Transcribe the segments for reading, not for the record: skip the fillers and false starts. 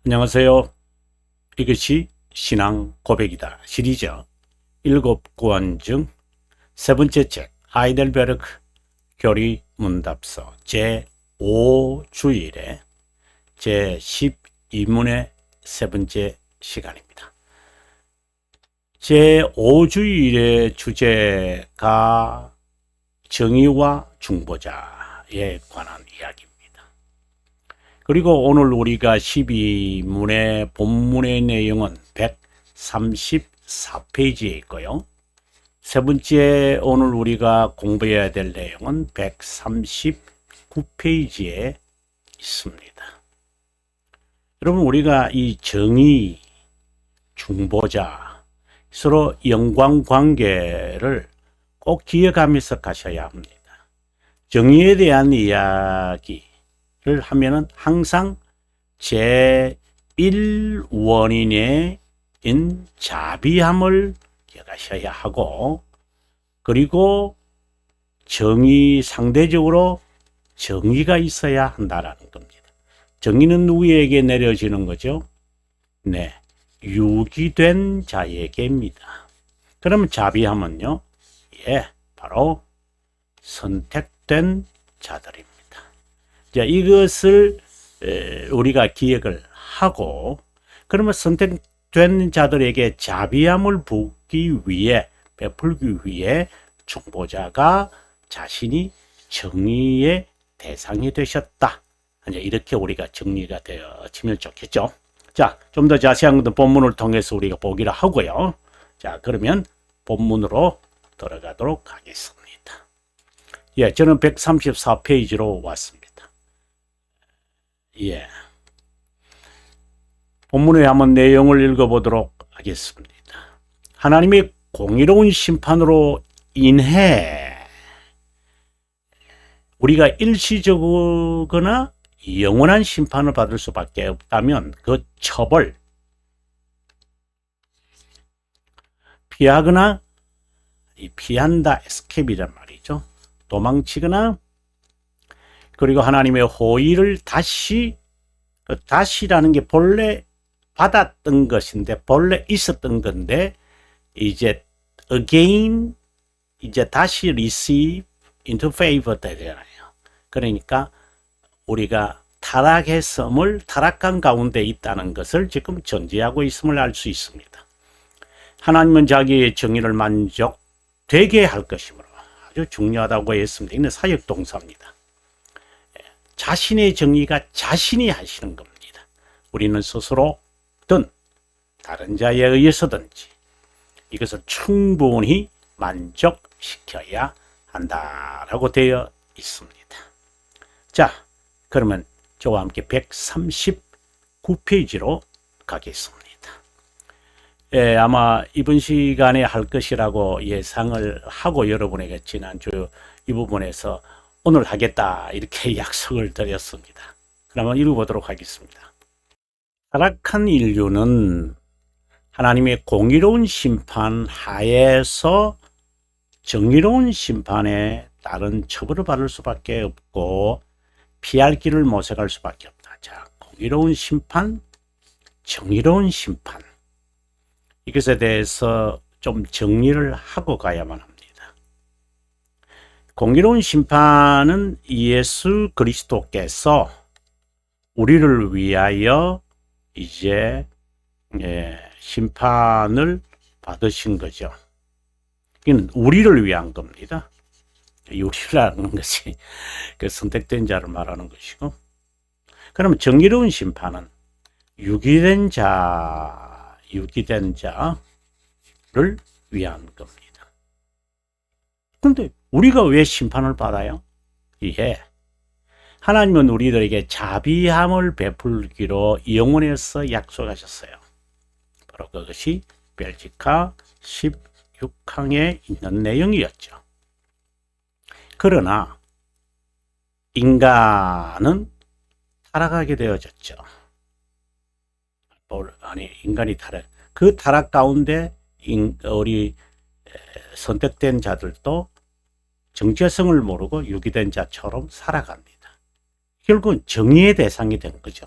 안녕하세요. 이것이 신앙 고백이다 시리즈 일곱 구원 중 세 번째 책 하이델베르크 교리 문답서 제5주일의 제12문의 세 번째 시간입니다. 제5주일의 주제가 정의와 중보자에 관한 이야기입니다. 그리고 오늘 우리가 12문의 본문의 내용은 134페이지에 있고요. 세 번째 오늘 우리가 공부해야 될 내용은 139페이지에 있습니다. 여러분, 우리가 이 정의, 중보자, 서로 연관관계를 꼭 기억하면서 가셔야 합니다. 정의에 대한 이야기 를 하면은 항상 제1원인의 자비함을 기억하셔야 하고, 그리고 정의, 상대적으로 정의가 있어야 한다라는 겁니다. 정의는 누구에게 내려지는 거죠? 네, 유기된 자에게입니다. 그러면 자비함은요? 예, 바로 선택된 자들입니다. 자, 이것을 우리가 기억을 하고, 그러면 선택된 자들에게 자비함을 베풀기 위해 중보자가 자신이 정의의 대상이 되셨다. 이렇게 우리가 정리가 되어지면 좋겠죠. 자, 좀 더 자세한 것은 본문을 통해서 우리가 보기로 하고요. 자, 그러면 본문으로 들어가도록 하겠습니다. 예, 저는 134페이지로 왔습니다. 예. 본문에 한번 내용을 읽어보도록 하겠습니다. 하나님의 공의로운 심판으로 인해 우리가 일시적이거나 영원한 심판을 받을 수밖에 없다면 그 처벌, 피하거나, 피한다, 에스케이프란 말이죠. 도망치거나, 그리고 하나님의 호의를 다시라는 게 본래 받았던 것인데, 본래 있었던 건데, 이제 again, 이제 다시 receive into favor 되잖아요. 그러니까 우리가 타락한 가운데 있다는 것을 지금 전제하고 있음을 알 수 있습니다. 하나님은 자기의 정의를 만족되게 할 것이므로 아주 중요하다고 했습니다. 이는 사역 동사입니다. 자신의 정의가 자신이 하시는 겁니다. 우리는 스스로든 다른 자에 의해서든지 이것을 충분히 만족시켜야 한다라고 되어 있습니다. 자, 그러면 저와 함께 139페이지로 가겠습니다. 예, 아마 이번 시간에 할 것이라고 예상을 하고 여러분에게 지난주 이 부분에서 오늘 하겠다 이렇게 약속을 드렸습니다. 그러면 읽어보도록 하겠습니다. 타락한 인류는 하나님의 공의로운 심판 하에서 정의로운 심판에 따른 처벌을 받을 수밖에 없고 피할 길을 모색할 수밖에 없다. 자, 공의로운 심판, 정의로운 심판, 이것에 대해서 좀 정리를 하고 가야만 합니다. 공의로운 심판은 예수 그리스도께서 우리를 위하여 이제 심판을 받으신 거죠. 이는 우리를 위한 겁니다. 우리라는 것이 그 선택된 자를 말하는 것이고, 그러면 정의로운 심판은 유기된 자를 위한 겁니다. 그런데 우리가 왜 심판을 받아요? 예. 하나님은 우리들에게 자비함을 베풀기로 영원에서 약속하셨어요. 바로 그것이 벨기카 16항에 있는 내용이었죠. 그러나 인간은 타락하게 되어졌죠. 인간이 그 타락 가운데 우리 선택된 자들도 정체성을 모르고 유기된 자처럼 살아갑니다. 결국은 정의의 대상이 된 거죠.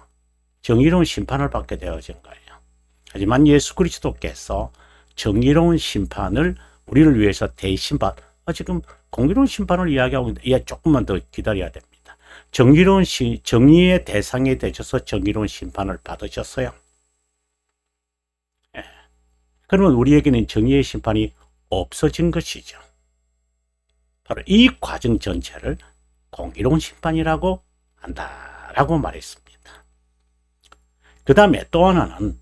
정의로운 심판을 받게 되어진 거예요. 하지만 예수 그리스도께서 정의로운 심판을 우리를 위해서 대신 지금 공의로운 심판을 이야기하고 있는데 조금만 더 기다려야 됩니다. 정의의 대상이 되셔서 정의로운 심판을 받으셨어요. 예. 그러면 우리에게는 정의의 심판이 없어진 것이죠. 바로 이 과정 전체를 공의로운 심판이라고 한다라고 말했습니다. 그 다음에 또 하나는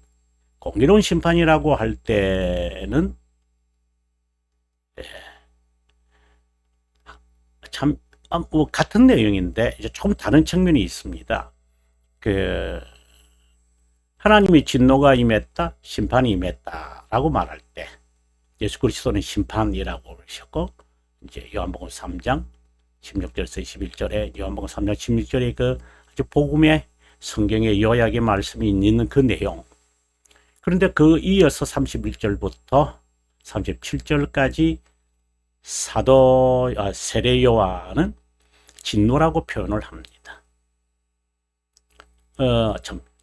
공의로운 심판이라고 할 때는 참 같은 내용인데 이제 좀 다른 측면이 있습니다. 하나님의 진노가 임했다, 심판이 임했다라고 말할 때 예수 그리스도는 심판이라고 그러셨고, 이제 요한복음 3장 16절에서 21절에 요한복음 3장 16절에 그 아주 복음의 성경의 요약의 말씀이 있는 그 내용. 그런데 그 이어서 31절부터 37절까지 세례 요한은 진노라고 표현을 합니다.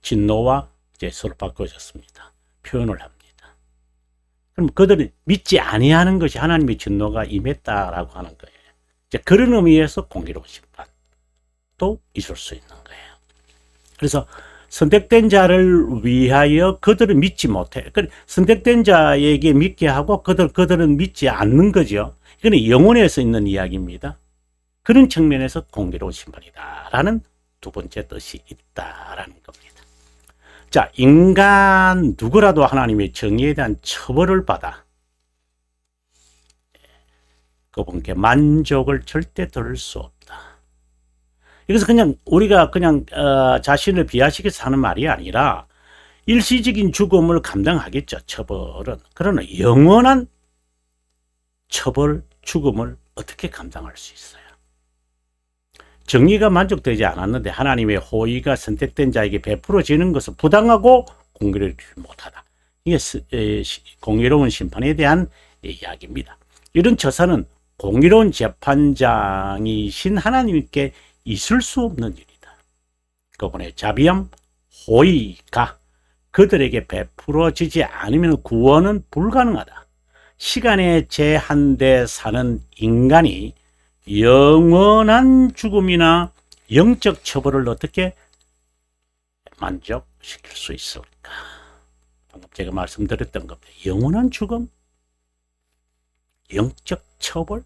진노와 이제 서로 바꿔졌습니다. 표현을 합니다. 그럼 그들은 믿지 아니하는 것이 하나님의 진노가 임했다라고 하는 거예요. 이제 그런 의미에서 공의로운 심판도 있을 수 있는 거예요. 그래서 선택된 자를 위하여 그들은 믿지 못해. 선택된 자에게 믿게 하고 그들은 믿지 않는 거죠. 이거는 영혼에서 있는 이야기입니다. 그런 측면에서 공의로운 심판이다라는 두 번째 뜻이 있다라는 겁니다. 자, 인간 누구라도 하나님의 정의에 대한 처벌을 받아 그분께 만족을 절대 들을 수 없다. 이것은 그냥 우리가 자신을 비하시켜서 하는 말이 아니라 일시적인 죽음을 감당하겠죠. 처벌은. 그러나 영원한 처벌, 죽음을 어떻게 감당할 수 있어요? 정의가 만족되지 않았는데 하나님의 호의가 선택된 자에게 베풀어지는 것은 부당하고 공의롭지 못하다. 이게 공의로운 심판에 대한 이야기입니다. 이런 처사는 공의로운 재판장이신 하나님께 있을 수 없는 일이다. 그분의 자비함, 호의가 그들에게 베풀어지지 않으면 구원은 불가능하다. 시간에 제한돼 사는 인간이 영원한 죽음이나 영적 처벌을 어떻게 만족시킬 수 있을까? 방금 제가 말씀드렸던 겁니다. 영원한 죽음? 영적 처벌?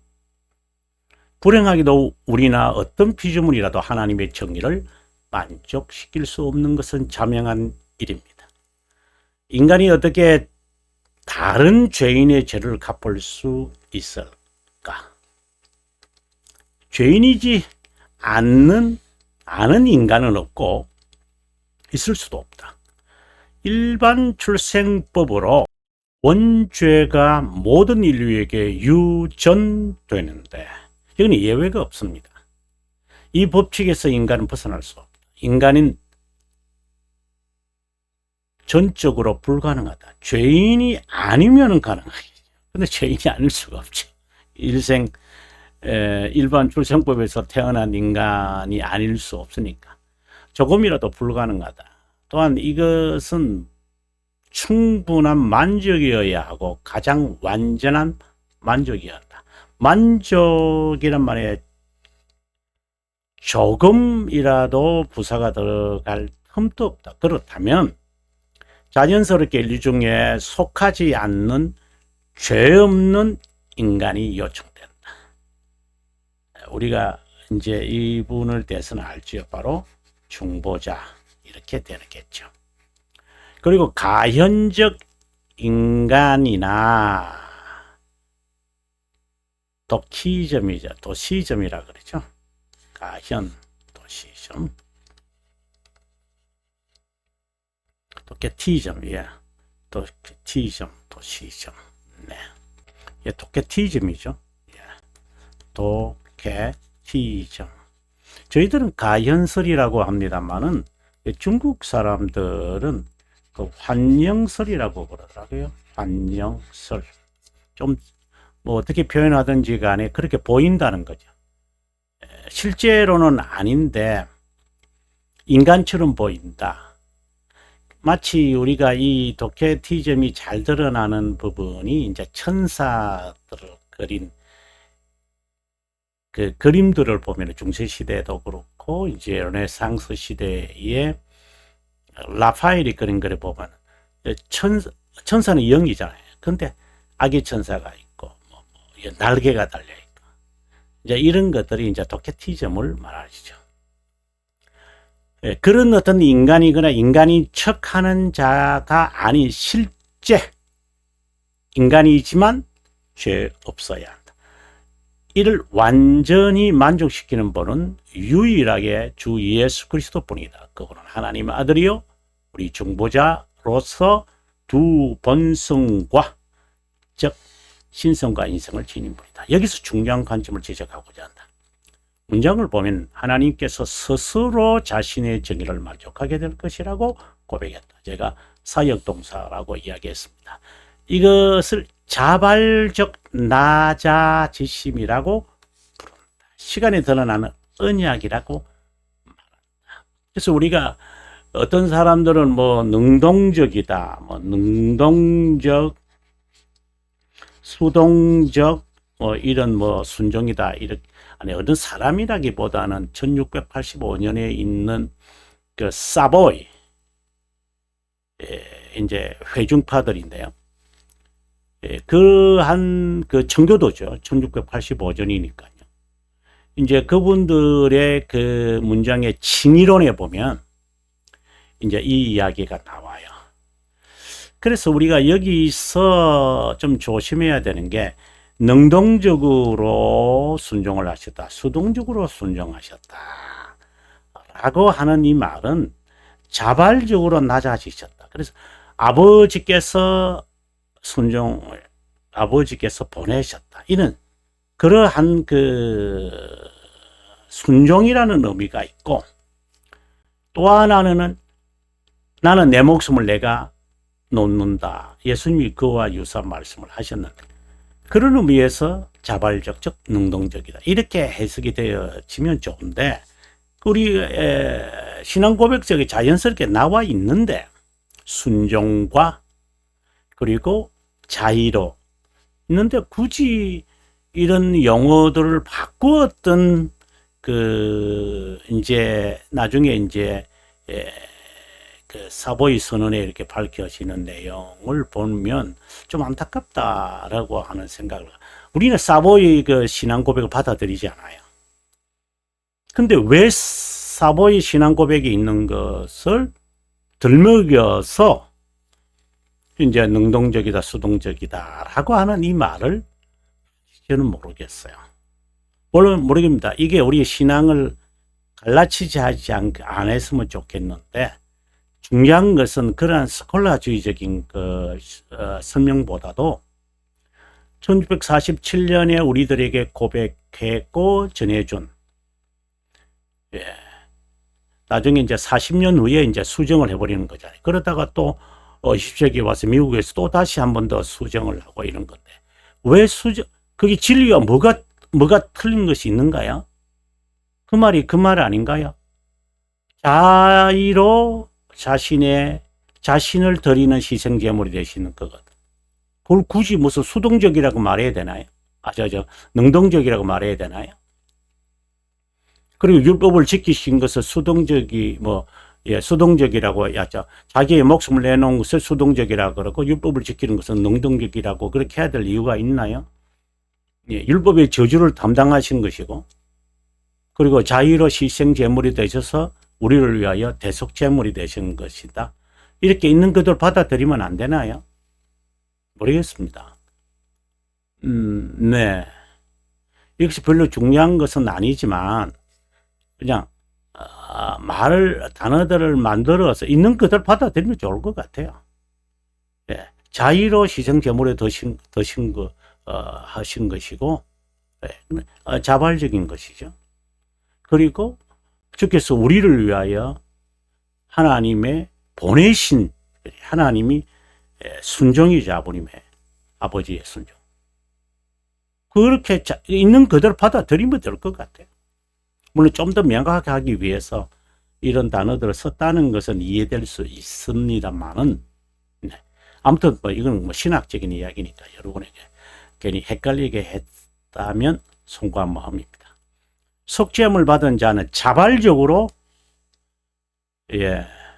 불행하게도 우리나 어떤 피조물이라도 하나님의 정의를 만족시킬 수 없는 것은 자명한 일입니다. 인간이 어떻게 다른 죄인의 죄를 갚을 수 있을까? 죄인이지 아는 인간은 없고 있을 수도 없다. 일반 출생법으로 원죄가 모든 인류에게 유전되는데 이건 예외가 없습니다. 이 법칙에서 인간은 벗어날 수 없다. 인간은 전적으로 불가능하다. 죄인이 아니면 가능하겠죠. 근데 죄인이 아닐 수가 없죠. 일반 출생법에서 태어난 인간이 아닐 수 없으니까 조금이라도 불가능하다. 또한 이것은 충분한 만족이어야 하고 가장 완전한 만족이어야 한다. 만족이란 말에 조금이라도 부사가 들어갈 틈도 없다. 그렇다면 자연스럽게 인류 중에 속하지 않는 죄 없는 인간이 요청된다. 우리가 이제 이분을 대해서는 알지요. 바로 중보자 이렇게 되겠죠. 그리고 가현적 인간이나 도키즘이죠. 도시즘이라 그러죠. 가현, 도시즘, 도케티즘, 도케티즘, 도시즘. 네, 도케티즘이죠. 도케티즘. 저희들은 가현설이라고 합니다만은 중국 사람들은 그 환영설이라고 그러더라고요. 환영설. 좀 뭐 어떻게 표현하든지 간에 그렇게 보인다는 거죠. 실제로는 아닌데 인간처럼 보인다. 마치 우리가 이 도케티즘이 잘 드러나는 부분이 이제 천사들을 그린 그 그림들을 보면 중세 시대도 그렇고 이제 르네상스 시대에 라파엘이 그린 글을 보면 천사는 영이잖아요. 근데 아기 천사가 있고 날개가 달려 있고 이제 이런 것들이 이제 도케티즘을 말하시죠. 예, 그런 어떤 인간이거나 인간인 척하는 자가 아닌 실제 인간이지만 죄 없어야 한다. 이를 완전히 만족시키는 분은 유일하게 주 예수 그리스도뿐이다. 그분은 하나님의 아들이요 우리 중보자로서 두 본성과 즉 신성과 인성을 지닌 분이다. 여기서 중요한 관점을 지적하고자 한다. 문장을 보면 하나님께서 스스로 자신의 정의를 만족하게 될 것이라고 고백했다. 제가 사역동사라고 이야기했습니다. 이것을 자발적 낮아지심이라고 부른다. 시간에 드러나는 언약이라고 말한다. 그래서 우리가 어떤 사람들은 뭐 능동적이다, 뭐 능동적, 수동적, 뭐 이런 뭐 순종이다, 이렇게 아니 어떤 사람이라기보다는 1685년에 있는 그 사보이 이제 회중파들인데요. 그한 그 청교도죠. 1685년이니까요. 이제 그분들의 그 문장의 칭의론에 보면 이제 이 이야기가 나와요. 그래서 우리가 여기서 좀 조심해야 되는 게 능동적으로 순종을 하셨다, 수동적으로 순종하셨다 라고 하는 이 말은 자발적으로 낮아지셨다. 그래서 아버지께서 아버지께서 보내셨다. 이는 그러한 그 순종이라는 의미가 있고, 또 하나는 나는 내 목숨을 내가 놓는다. 예수님이 그와 유사한 말씀을 하셨는데, 그런 의미에서 자발적, 즉 능동적이다. 이렇게 해석이 되어지면 좋은데, 우리 신앙 고백 속에 자연스럽게 나와 있는데, 순종과 그리고 자의로 있는데 굳이 이런 용어들을 바꾸었던 그 이제 나중에 이제 그 사보이 선언에 이렇게 밝혀지는 내용을 보면 좀 안타깝다라고 하는 생각을. 우리는 사보이 그 신앙 고백을 받아들이지 않아요. 근데 왜 사보이 신앙 고백이 있는 것을 들먹여서 이제 능동적이다, 수동적이다 라고 하는 이 말을 저는 모르겠어요. 물론 모르겠습니다. 이게 우리 신앙을 갈라치지 안 했으면 좋겠는데, 중요한 것은 그러한 스콜라주의적인 그 설명보다도 1647년에 우리들에게 고백했고 전해준, 나중에 이제 40년 후에 이제 수정을 해버리는 거잖아요. 그러다가 또 20세기에 와서 미국에서 또 다시 한 번 더 수정을 하고 이런 건데, 왜 그게 진리와 뭐가 틀린 것이 있는가요? 그 말이 그 말 아닌가요? 자의로 자신을 드리는 희생제물이 되시는 거거든. 그걸 굳이 무슨 수동적이라고 말해야 되나요? 능동적이라고 말해야 되나요? 그리고 율법을 지키신 것을 수동적이라고 하죠. 자기의 목숨을 내놓은 것을 수동적이라고 그러고 율법을 지키는 것은 능동적이라고 그렇게 해야 될 이유가 있나요? 율법의 저주를 담당하신 것이고, 그리고 자의로 희생 제물이 되셔서 우리를 위하여 대속 제물이 되신 것이다. 이렇게 있는 것들 받아들이면 안 되나요? 모르겠습니다. 네. 이것이 별로 중요한 것은 아니지만 그냥 단어들을 만들어서 있는 것들 받아들이면 좋을 것 같아요. 자의로 희생 제물에 하신 것이고, 자발적인 것이죠. 그리고 주께서 우리를 위하여 하나님의 보내신, 하나님이 순종이죠. 아버지의 순종. 그렇게 있는 그대로 받아들이면 될 것 같아요. 물론 좀 더 명확하게 하기 위해서 이런 단어들을 썼다는 것은 이해될 수 있습니다만은, 네. 아무튼 뭐 이건 뭐 신학적인 이야기니까 여러분에게 괜히 헷갈리게 했다면 송구한 마음입니다. 속죄함을 받은 자는 자발적으로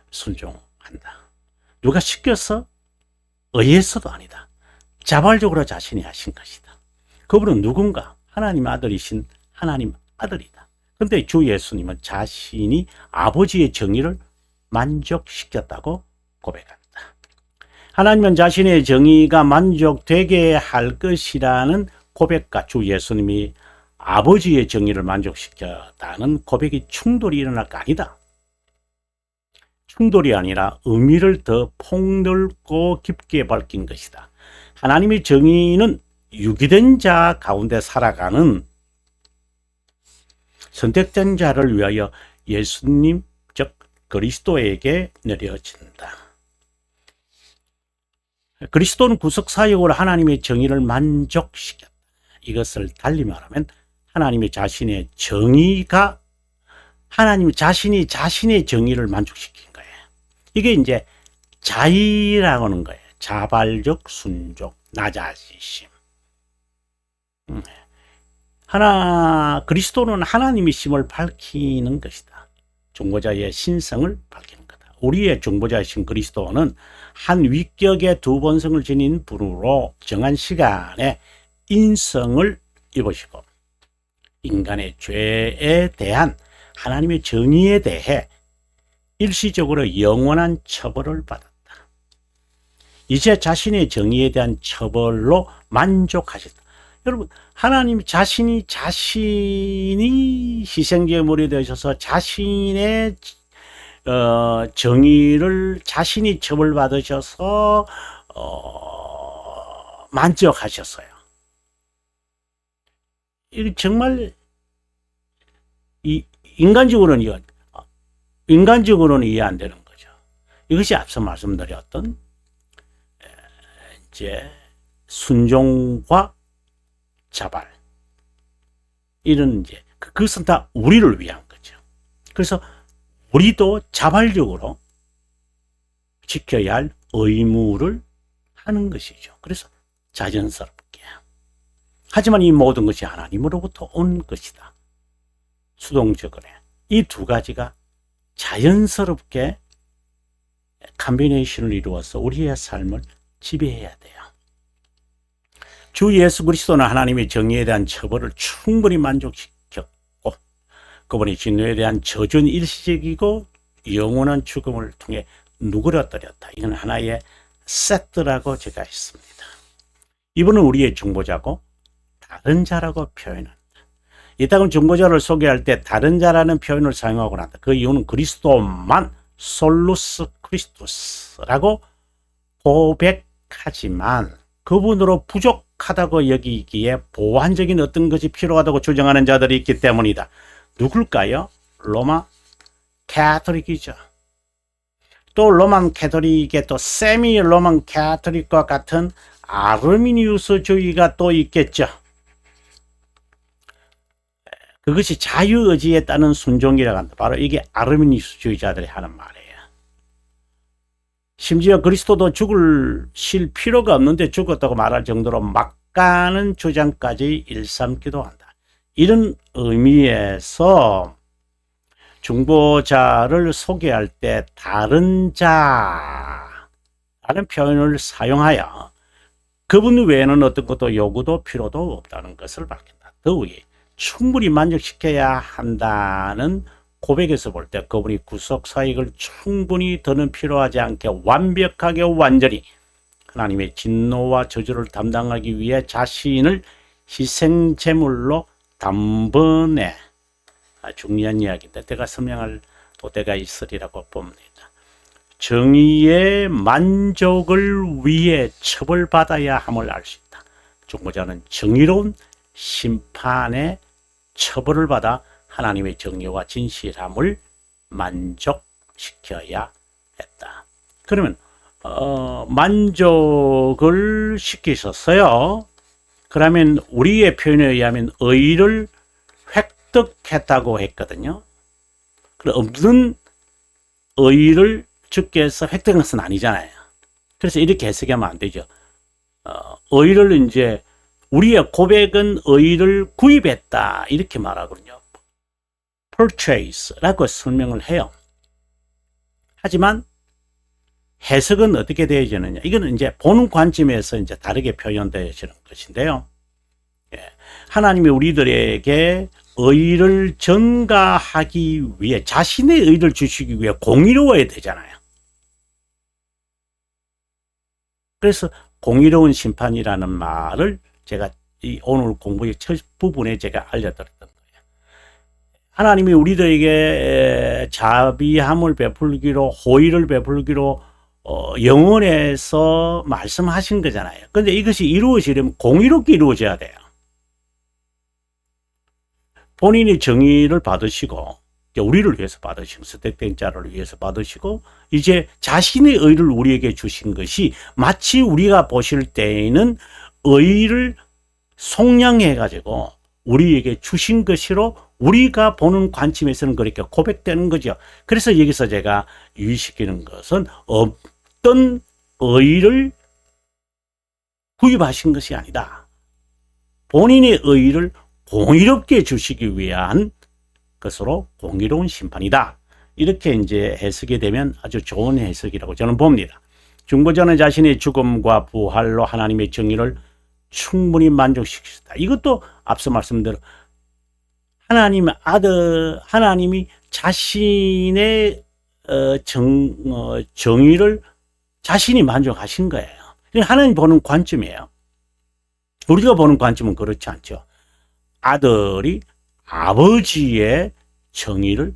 순종한다. 누가 시켜서 의해서도 아니다. 자발적으로 자신이 하신 것이다. 그분은 누군가? 하나님 아들이신 하나님 아들이다. 근데 주 예수님은 자신이 아버지의 정의를 만족시켰다고 고백합니다. 하나님은 자신의 정의가 만족되게 할 것이라는 고백과 주 예수님이 아버지의 정의를 만족시켰다는 고백이 충돌이 일어날 거 아니다. 충돌이 아니라 의미를 더 폭넓고 깊게 밝힌 것이다. 하나님의 정의는 유기된 자 가운데 살아가는 선택된 자를 위하여 예수님, 즉 그리스도에게 내려진다. 그리스도는 구속사역으로 하나님의 정의를 만족시켰다. 이것을 달리 말하면 하나님의 자신의 정의가 하나님 자신이 자신의 정의를 만족시킨 거예요. 이게 이제 자의라고 하는 거예요. 자발적 순종, 낮아지심. 그리스도는 하나님이심을 밝히는 것이다. 중보자의 신성을 밝히는 거다. 우리의 중보자이신 그리스도는 한 위격의 두 본성을 지닌 분으로 정한 시간에 인성을 입으시고 인간의 죄에 대한 하나님의 정의에 대해 일시적으로 영원한 처벌을 받았다. 이제 자신의 정의에 대한 처벌로 만족하셨다. 여러분, 하나님 자신이 희생제물이 되셔서 자신의 정의를 자신이 처벌받으셔서 만족하셨어요. 이게 정말 인간적으로는 이해 안 되는 거죠. 이것이 앞서 말씀드렸던 이제 순종과 자발, 이런 이제 그것은 다 우리를 위한 거죠. 그래서 우리도 자발적으로 지켜야 할 의무를 하는 것이죠. 그래서 자연스럽게. 하지만 이 모든 것이 하나님으로부터 온 것이다. 수동적으로. 이 두 가지가 자연스럽게 컴비네이션을 이루어서 우리의 삶을 지배해야 돼요. 주 예수 그리스도는 하나님의 정의에 대한 처벌을 충분히 만족시켰고 그분의 진노에 대한 저주는 일시적이고 영원한 죽음을 통해 누그러뜨렸다. 이건 하나의 세트라고 제가 했습니다. 이분은 우리의 중보자고 다른 자라고 표현한다. 이따금 중보자를 소개할 때 다른 자라는 표현을 사용하고 난다. 그 이유는 그리스도만 솔루스 크리스토스라고 고백하지만 그분으로 부족하다고 여기기에 보완적인 어떤 것이 필요하다고 주장하는 자들이 있기 때문이다. 누굴까요? 로마 캐토릭이죠. 또 로만 캐토릭에 또 세미 로만 캐토릭과 같은 아르미니우스주의가 또 있겠죠. 그것이 자유의지에 따른 순종이라고 한다. 바로 이게 아르미니우스주의자들이 하는 말이에요. 심지어 그리스도도 죽으실 필요가 없는데 죽었다고 말할 정도로 막가는 주장까지 일삼기도 한다. 이런 의미에서 중보자를 소개할 때 다른 자라는 표현을 사용하여 그분 외에는 어떤 것도 요구도 필요도 없다는 것을 밝힌다. 더욱이 충분히 만족시켜야 한다는 고백에서 볼 때 그분이 구속 사역을 충분히 더는 필요하지 않게 완벽하게 완전히 하나님의 진노와 저주를 담당하기 위해 자신을 희생 제물로 단번에 중요한 이야기인데 제가 설명할 도대가 있으리라고 봅니다. 정의의 만족을 위해 처벌받아야 함을 알 수 있다. 중보자는 정의로운 심판의 처벌을 받아 하나님의 정의와 진실함을 만족시켜야 했다. 그러면 만족을 시키셨어요. 그러면 우리의 표현에 의하면 의를 획득했다고 했거든요. 없는 의를 주께서 획득한 것은 아니잖아요. 그래서 이렇게 해석하면 안 되죠. 의를 이제 우리의 고백은 의를 구입했다 이렇게 말하거든요. purchase라고 설명을 해요. 하지만 해석은 어떻게 되어지느냐? 이거는 이제 보는 관점에서 이제 다르게 표현되어지는 것인데요. 하나님이 우리들에게 의를 전가하기 위해 자신의 의를 주시기 위해 공의로워야 되잖아요. 그래서 공의로운 심판이라는 말을 제가 오늘 공부의 첫 부분에 제가 알려드렸던 거예요. 하나님이 우리들에게 자비함을 베풀기로 호의를 베풀기로 영원에서 말씀하신 거잖아요. 근데 이것이 이루어지려면 공의롭게 이루어져야 돼요. 본인이 정의를 받으시고 우리를 위해서 받으시고 선택된 자를 위해서 받으시고 이제 자신의 의를 우리에게 주신 것이 마치 우리가 보실 때에는 의를 속량해 가지고 우리에게 주신 것으로 우리가 보는 관점에서는 그렇게 고백되는 거죠. 그래서 여기서 제가 유의시키는 것은 어떤 의를 구입하신 것이 아니다. 본인의 의를 공의롭게 주시기 위한 것으로 공의로운 심판이다. 이렇게 이제 해석이 되면 아주 좋은 해석이라고 저는 봅니다. 중보자는 자신의 죽음과 부활로 하나님의 정의를 충분히 만족시키셨다. 이것도 앞서 말씀대로 하나님이 자신의 정의를 자신이 만족하신 거예요. 하나님 보는 관점이에요. 우리가 보는 관점은 그렇지 않죠. 아들이 아버지의 정의를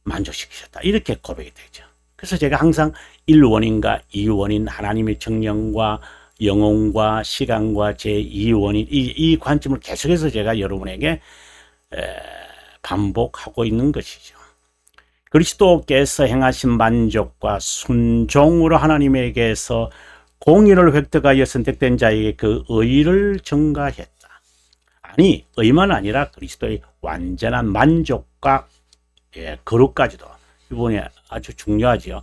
만족시키셨다. 이렇게 고백이 되죠. 그래서 제가 항상 1원인과 2원인 하나님의 정령과 영혼과 시간과 제2원인 이 관점을 계속해서 제가 여러분에게 반복하고 있는 것이죠. 그리스도께서 행하신 만족과 순종으로 하나님에게서 공의를 획득하여 선택된 자에게 그 의를 전가했다. 아니, 의만 아니라 그리스도의 완전한 만족과 거룩까지도 이번에 아주 중요하죠.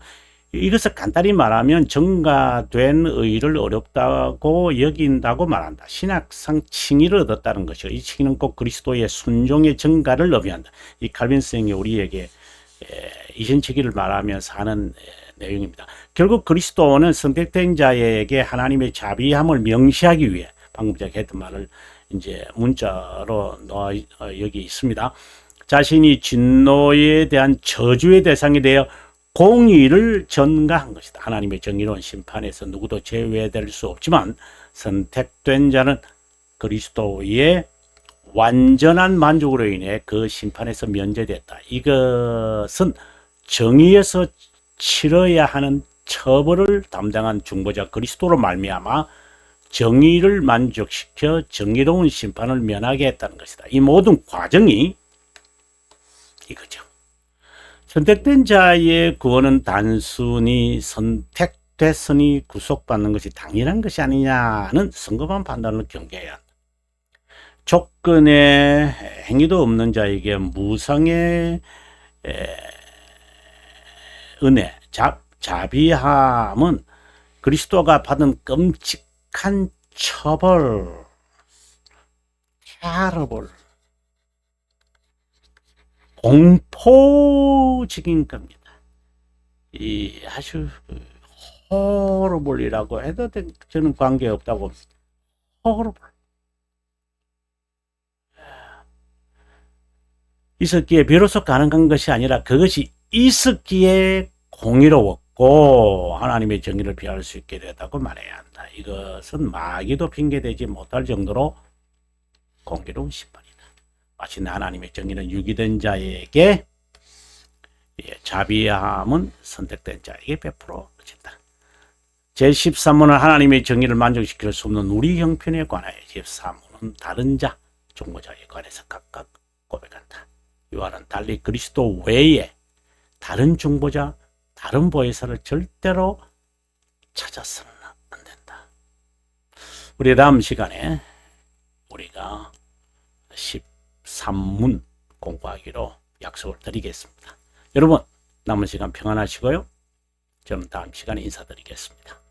이것을 간단히 말하면 전가된 의를 어렵다고 여긴다고 말한다. 신학상 칭의를 얻었다는 것이요. 이 칭의는 꼭 그리스도의 순종의 전가를 의미한다. 이 칼빈 선생이 우리에게 이신치기를 말하면서 하는 내용입니다. 결국 그리스도는 선택된 자에게 하나님의 자비함을 명시하기 위해 방금 제가 했던 말을 이제 문자로 여기 있습니다. 자신이 진노에 대한 저주의 대상이 되어 공의를 전가한 것이다. 하나님의 정의로운 심판에서 누구도 제외될 수 없지만 선택된 자는 그리스도의 완전한 만족으로 인해 그 심판에서 면제됐다. 이것은 정의에서 치러야 하는 처벌을 담당한 중보자 그리스도로 말미암아 정의를 만족시켜 정의로운 심판을 면하게 했다는 것이다. 이 모든 과정이 이거죠. 선택된 자의 구원은 단순히 선택됐으니 구속받는 것이 당연한 것이 아니냐는 성급한 판단을 경계해야 한다. 조건의 행위도 없는 자에게 무상의 은혜, 자비함은 그리스도가 받은 끔찍한 처벌, terrible, 공포적인 겁니다. 이 아주 horrible이라고 해도 저는 관계없다고 봅니다. horrible. 있었기에 비로소 가능한 것이 아니라 그것이 있었기에 공의로웠고 하나님의 정의를 피할 수 있게 되었다고 말해야 한다. 이것은 마귀도 핑계대지 못할 정도로 공의로운 심판이다. 마치 하나님의 정의는 유기된 자에게 자비함은 선택된 자에게 베풀어진다. 제13문은 하나님의 정의를 만족시킬 수 없는 우리 형편에 관하여 제14문은 다른 자, 중보자에 관해서 각각 고백한다. 이와는 달리 그리스도 외에 다른 중보자, 다른 보혜사를 절대로 찾아서는 안 된다. 우리 다음 시간에 우리가 13문 공부하기로 약속을 드리겠습니다. 여러분, 남은 시간 평안하시고요. 저는 다음 시간에 인사드리겠습니다.